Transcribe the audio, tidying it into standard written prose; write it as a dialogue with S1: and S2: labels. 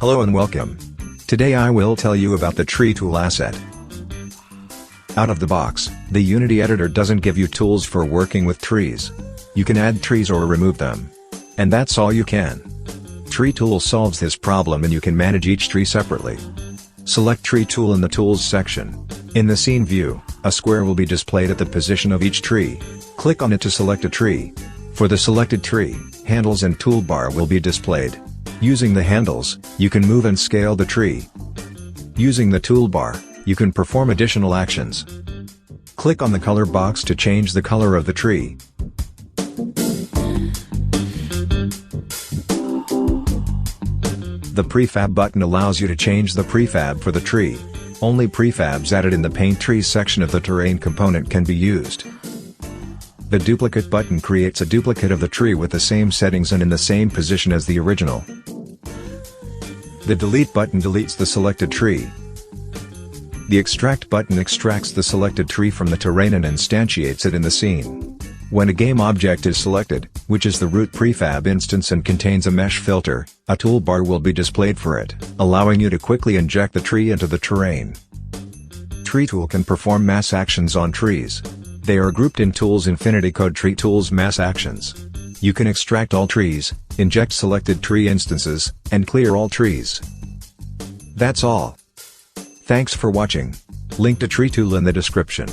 S1: Hello and welcome. Today I will tell you about the Tree Tool asset. Out of the box, the Unity editor doesn't give you tools for working with trees. You can add trees or remove them. And that's all you can. Tree Tool solves this problem and you can manage each tree separately. Select Tree Tool in the Tools section. In the scene view, a square will be displayed at the position of each tree. Click on it to select a tree. For the selected tree, handles and toolbar will be displayed. Using the handles, you can move and scale the tree. Using the toolbar, you can perform additional actions. Click on the color box to change the color of the tree. The prefab button allows you to change the prefab for the tree. Only prefabs added in the Paint Trees section of the Terrain component can be used. The duplicate button creates a duplicate of the tree with the same settings and in the same position as the original. The delete button deletes the selected tree. The extract button extracts the selected tree from the terrain and instantiates it in the scene. When a game object is selected, which is the root prefab instance and contains a mesh filter, a toolbar will be displayed for it, allowing you to quickly inject the tree into the terrain. Tree Tool can perform mass actions on trees. They are grouped in Tools Infinity Code Tree Tools Mass Actions. You can extract all trees, inject selected tree instances, and clear all trees. That's all. Thanks for watching. Link to Tree Tool in the description.